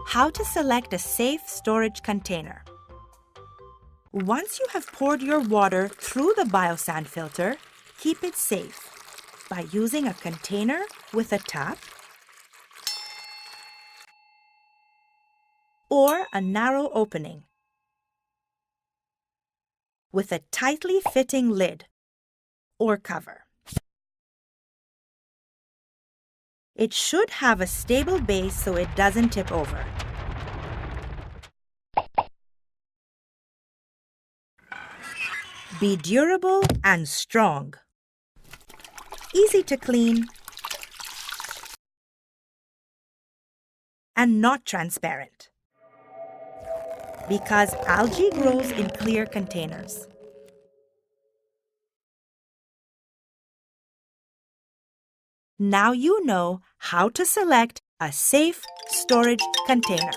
How to select a safe storage container. Once you have poured your water through the biosand filter, keep it safe by using a container with a tap or a narrow opening with a tightly fitting lid or cover. It should have a stable base so it doesn't tip over. Be durable and strong. Easy to clean and not transparent, because algae grows in clear containers. Now you know how to select a safe storage container.